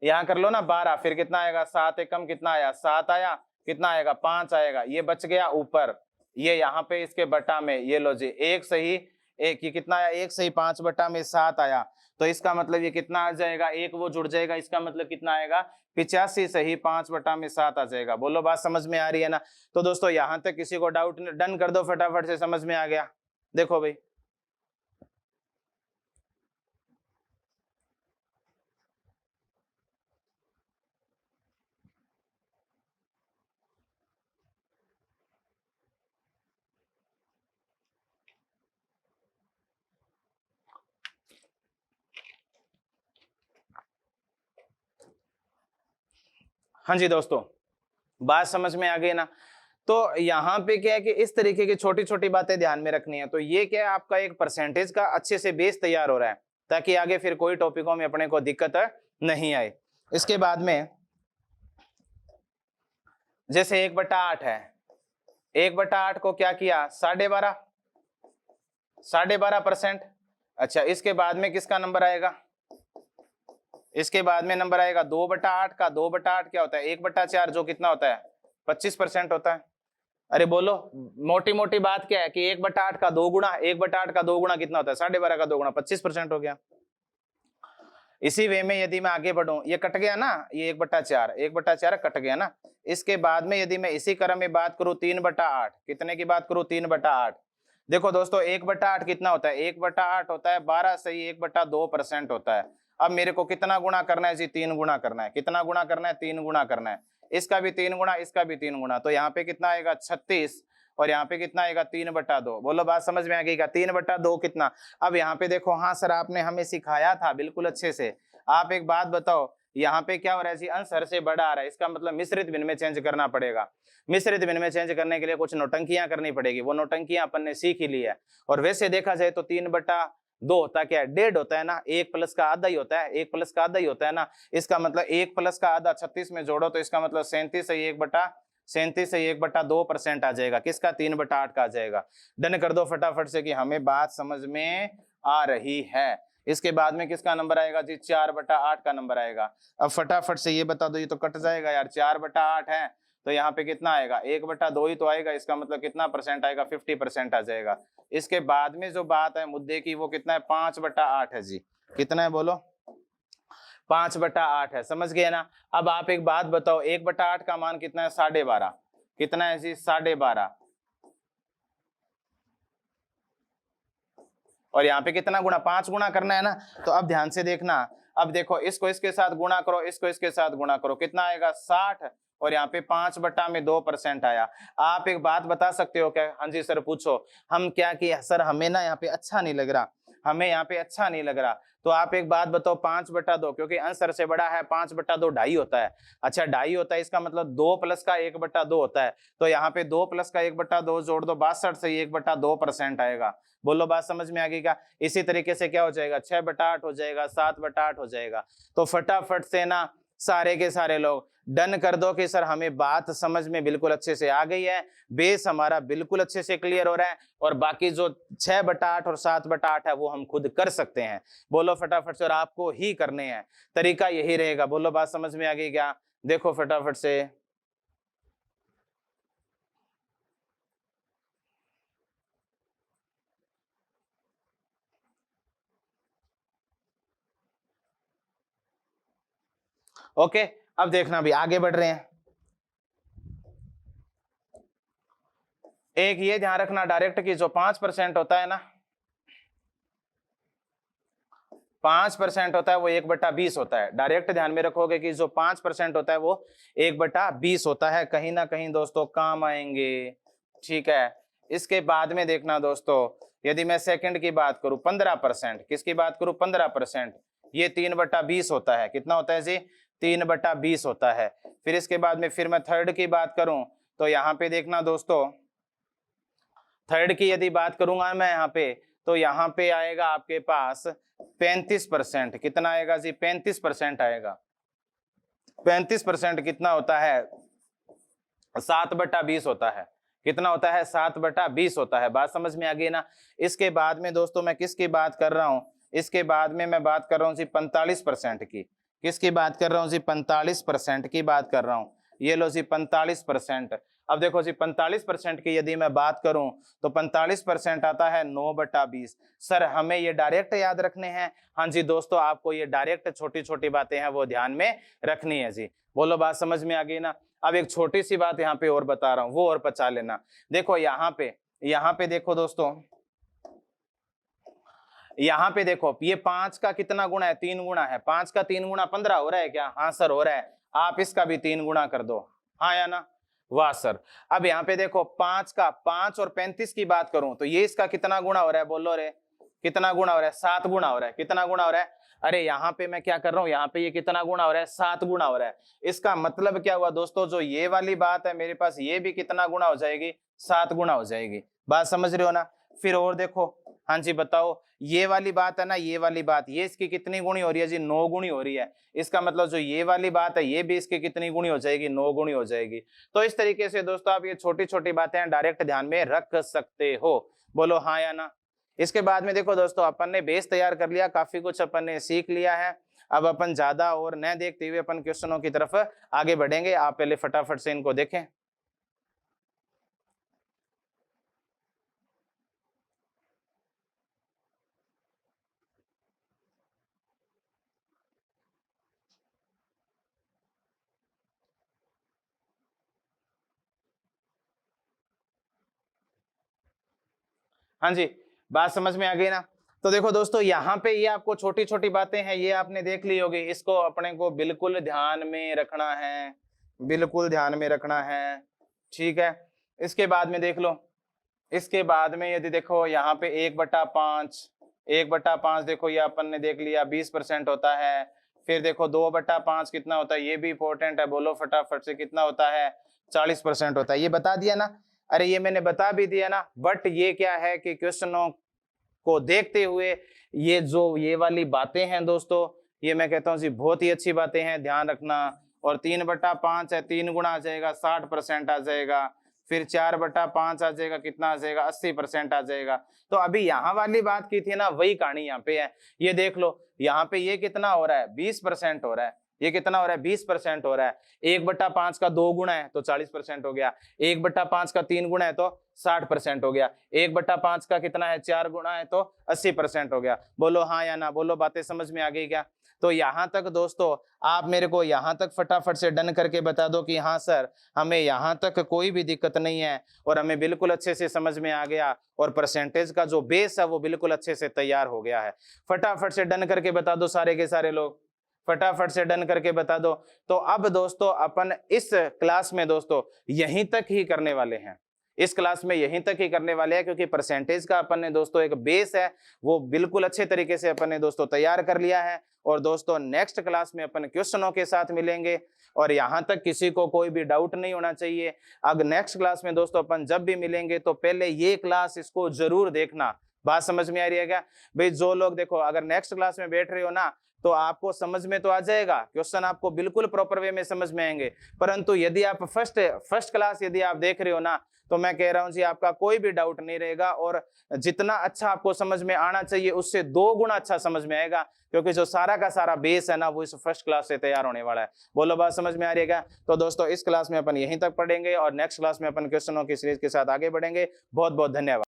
यहाँ कर लो ना 12, फिर कितना आएगा 7 एकम कितना आया 7 आया, कितना आएगा 5 आएगा, ये बच गया ऊपर, ये यहाँ पे इसके बटा में, ये लो जी 1 सही 1, ये कितना आया 1 सही 5/7 आया। तो इसका मतलब ये कितना आ जाएगा, एक वो जुड़ जाएगा, इसका मतलब कितना आएगा 85 सही 5/7 आ जाएगा। बोलो बात समझ में आ रही है ना। तो दोस्तों यहाँ तक किसी को डाउट, डन कर दो फटाफट से, समझ में आ गया। देखो भाई हाँ जी दोस्तों, बात समझ में आ गई ना। तो यहाँ पे क्या है कि इस तरीके की छोटी छोटी बातें ध्यान में रखनी है। तो ये क्या है, आपका एक परसेंटेज का अच्छे से बेस तैयार हो रहा है, ताकि आगे फिर कोई टॉपिकों में अपने को दिक्कत नहीं आए। इसके बाद में जैसे 1/8 है, 1/8 को क्या किया 12.5%। अच्छा इसके बाद में किसका नंबर आएगा, इसके बाद में नंबर आएगा 2/8 का। 2/8 क्या होता है 1/4, जो कितना होता है 25% होता है। अरे बोलो, मोटी मोटी बात क्या है कि 1/8 का 2 गुणा, 1/8 का 2 गुणा कितना होता है 12.5 का 2 गुणा 25% हो गया। इसी वे में यदि मैं आगे बढ़ूं, ये कट गया ना, ये 1/4 कट गया ना। इसके बाद में यदि मैं इसी क्रम में बात करूं 3/8, कितने की बात करूं 3/8। देखो दोस्तों 1/8 कितना होता है, 1/8 होता है 12 सही 1/2% होता है। अब मेरे को कितना गुणा करना है जी 3 गुणा करना है। कितना गुणा करना है 3 गुणा करना है। इसका भी 3 गुणा, इसका भी 3 गुणा, तो यहाँ पे कितना आएगा 36, और यहाँ पे कितना आएगा 3/2। बोलो बात समझ में आ गई क्या, 3/2 कितना। अब यहाँ पे देखो, हाँ सर आपने हमें सिखाया था बिल्कुल अच्छे से। आप एक बात बताओ, यहाँ पे क्या हो रहा है जी अंश हर से बड़ा आ रहा है, इसका मतलब मिश्रित भिन्न में चेंज करना पड़ेगा। मिश्रित भिन्न में चेंज करने के लिए कुछ नौटंकियां करनी पड़ेगी, वो नौटंकियां अपन ने सीख ही ली है। और वैसे देखा जाए तो 3/2 होता क्या है, 1.5 होता है ना, 1 प्लस का आधा ही होता है, 1 प्लस का आधा ही होता है ना। इसका मतलब 1 प्लस का आधा 36 में जोड़ो तो इसका मतलब 37 से 1/2% आ जाएगा। किसका 3/8 का आ जाएगा। डन कर दो फटाफट से कि हमें बात समझ में आ रही है। इसके बाद में किसका नंबर आएगा जी 4/8 का नंबर आएगा। अब फटाफट से ये बता दो, ये तो कट जाएगा यार, 4/8 है तो यहाँ पे कितना आएगा 1/2 ही तो आएगा, इसका मतलब कितना परसेंट आएगा 50% आ जाएगा। इसके बाद में जो बात है मुद्दे की, वो कितना है 5/8 है जी। कितना है बोलो 5/8 है, समझ गए ना। अब आप एक बात बताओ, 1/8 का मान कितना है 12.5, कितना है जी 12.5। और यहाँ पे कितना गुणा, 5 गुणा करना है ना। तो अब ध्यान से देखना, अब देखो इसको इसके साथ गुणा करो, इसको इसके साथ गुणा करो, कितना आएगा 60, और यहाँ पे 5/2% आया। आप एक बात बता सकते हो क्या? हाँ जी सर पूछो। हम क्या किया सर, हमें ना यहाँ पे अच्छा नहीं लग रहा, हमें यहाँ पे अच्छा नहीं लग रहा। तो आप एक बात बताओ, 5/2, क्योंकि आंसर से बड़ा है, 5/2 ढाई होता है। अच्छा ढाई होता है, इसका मतलब 2 प्लस का 1/2 होता है। तो यहाँ पे 2 प्लस का 1/2 जोड़ दो, 62 से 1/2% आएगा। बोलो बात समझ में आ गई क्या? इसी तरीके से क्या हो जाएगा, 6/8 हो जाएगा, 7/8 हो जाएगा। तो फटाफट से ना सारे के सारे लोग डन कर दो कि सर हमें बात समझ में बिल्कुल अच्छे से आ गई है, बेस हमारा बिल्कुल अच्छे से क्लियर हो रहा है, और बाकी जो 6/8 और 7/8 है वो हम खुद कर सकते हैं। बोलो फटाफट से, और आपको ही करने हैं, तरीका यही रहेगा। बोलो बात समझ में आ गई क्या? देखो फटाफट से। ओके, अब देखना भी आगे बढ़ रहे हैं। एक ये ध्यान रखना डायरेक्ट की जो 5% होता है ना, 5% होता है वो 1/20 होता है। डायरेक्ट ध्यान में रखोगे कि जो 5% होता है वो 1/20 होता है, कहीं ना कहीं दोस्तों काम आएंगे। ठीक है, इसके बाद में देखना दोस्तों, यदि मैं सेकंड की बात करूं 15%, किसकी बात करूं 15%, ये 3/20 होता है। कितना होता है जी? 3/20 होता है। फिर इसके बाद में फिर मैं थर्ड की बात करूं तो यहाँ पे देखना दोस्तों, थर्ड की यदि बात करूंगा मैं यहाँ पे, तो यहाँ पे आएगा आपके पास 35%। कितना आएगा जी? 35% आएगा। 35% कितना होता है? 7/20 होता है। कितना होता है? 7/20 होता है। बात समझ में आ गई ना? इसके बाद में दोस्तों मैं किसकी बात कर रहा हूं? इसके बाद में मैं बात कर रहा हूं जी 45% की। किसकी बात कर रहा हूं जी? 45% की बात कर रहा हूं। ये लो जी 45%। अब देखो जी 45% की यदि मैं बात करूं तो 45% आता है 9/20। सर हमें ये डायरेक्ट याद रखने हैं? हाँ जी दोस्तों, आपको ये डायरेक्ट छोटी छोटी बातें हैं वो ध्यान में रखनी है जी। बोलो बात समझ में आ गई ना? अब एक छोटी सी बात यहाँ पे और बता रहा हूं, वो और पचा लेना। देखो यहाँ पे देखो दोस्तों, यहाँ पे देखो ये 5 का कितना गुणा है? 3 गुणा है। 5 का 3 गुणा 15 हो रहा है क्या? हाँ सर हो रहा है। आप इसका भी 3 गुणा कर दो, हाँ या ना? वाह सर। अब यहाँ पे देखो 5 और 35 की बात करूं तो ये इसका कितना गुणा हो रहा है? बोलो रे, कितना गुणा हो रहा है? 7 गुणा हो रहा है। कितना गुणा हो रहा है? अरे यहाँ पे मैं क्या कर रहा हूँ, यहाँ पे ये कितना गुणा हो रहा है? 7 गुणा हो रहा है। इसका मतलब क्या हुआ दोस्तों, जो ये वाली बात है मेरे पास, ये भी कितना गुणा हो जाएगी? 7 गुणा हो जाएगी। बात समझ रहे हो ना? फिर और देखो, हाँ जी बताओ, ये वाली बात है ना, ये वाली बात, ये इसकी कितनी गुणी हो रही है जी? 9 गुणी हो रही है। इसका मतलब जो ये वाली बात है ये भी इसकी कितनी गुणी हो जाएगी? 9 गुणी हो जाएगी। तो इस तरीके से दोस्तों आप ये छोटी छोटी बातें डायरेक्ट ध्यान में रख सकते हो। बोलो हाँ या ना? इसके बाद में देखो दोस्तों, अपन ने बेस तैयार कर लिया, काफी कुछ अपन ने सीख लिया है। अब अपन ज्यादा और न देखते हुए अपन क्वेश्चनों की तरफ आगे बढ़ेंगे। आप पहले फटाफट से इनको देखें। हाँ जी, बात समझ में आ गई ना? तो देखो दोस्तों, यहाँ पे ये आपको छोटी छोटी बातें हैं, ये आपने देख ली होगी। इसको अपने को बिल्कुल ध्यान में रखना है, बिल्कुल ध्यान में रखना है। ठीक है, इसके बाद में देख लो, इसके बाद में यदि देखो यहाँ पे 1/5, 1/5 देखो ये अपन ने देख लिया 20% होता है। फिर देखो 2/5 कितना होता है? ये भी इंपॉर्टेंट है, बोलो फटाफट से, कितना होता है? 40% होता है। ये बता दिया ना? अरे ये मैंने बता भी दिया ना, बट ये क्या है कि क्वेश्चनों को देखते हुए ये जो ये वाली बातें हैं दोस्तों, ये मैं कहता हूँ जी बहुत ही अच्छी बातें हैं, ध्यान रखना। और 3/5 है, 3 गुणा आ जाएगा, 60% आ जाएगा। फिर 4/5 आ जाएगा, कितना आ जाएगा? 80% आ जाएगा। तो अभी यहाँ वाली बात की थी ना, वही कहानी यहाँ पे है। ये देख लो, यहाँ पे ये कितना हो रहा है? 20% हो रहा है। ये कितना हो रहा है? 20% हो रहा है। 1/5 का 2 गुणा है तो 40% हो गया। 1/5 का 3 गुणा है तो 60% हो गया। 1/5 का कितना है? 4 गुणा है तो 80% हो गया। बोलो हाँ या ना? बोलो बातें समझ में आ गई क्या? तो यहाँ तक दोस्तों आप मेरे को यहाँ तक फटाफट से डन करके बता दो कि हाँ सर, हमें यहाँ तक कोई भी दिक्कत नहीं है और हमें बिल्कुल अच्छे से समझ में आ गया और परसेंटेज का जो बेस है वो बिल्कुल अच्छे से तैयार हो गया है। फटाफट से डन करके बता दो सारे के सारे लोग, फटाफट से डन करके बता दो। तो अब दोस्तों अपन इस क्लास में दोस्तों यहीं तक ही करने वाले हैं, इस क्लास में यहीं तक ही करने वाले हैं, क्योंकि परसेंटेज का अपन ने दोस्तों एक बेस है वो बिल्कुल अच्छे तरीके से अपन ने दोस्तों तैयार कर लिया है। और दोस्तों नेक्स्ट क्लास में अपन क्वेश्चनों के साथ मिलेंगे और यहाँ तक किसी को कोई भी डाउट नहीं होना चाहिए। अब नेक्स्ट क्लास में दोस्तों अपन जब भी मिलेंगे तो पहले ये क्लास इसको जरूर देखना। बात समझ में आ रही है क्या भाई? जो लोग देखो अगर नेक्स्ट क्लास में बैठ रहे हो ना तो आपको समझ में तो आ जाएगा, क्वेश्चन आपको बिल्कुल प्रॉपर वे में समझ में आएंगे, परंतु यदि आप फर्स्ट क्लास यदि आप देख रहे हो ना तो मैं कह रहा हूं जी आपका कोई भी डाउट नहीं रहेगा और जितना अच्छा आपको समझ में आना चाहिए उससे 2 गुना अच्छा समझ में आएगा, क्योंकि जो सारा का सारा बेस है ना वो इस फर्स्ट क्लास से तैयार होने वाला है। बोलो बात समझ में आ रही है क्या? तो दोस्तों इस क्लास में अपन यहीं तक पढ़ेंगे और नेक्स्ट क्लास में अपन क्वेश्चनों की सीरीज के साथ आगे बढ़ेंगे। बहुत बहुत धन्यवाद।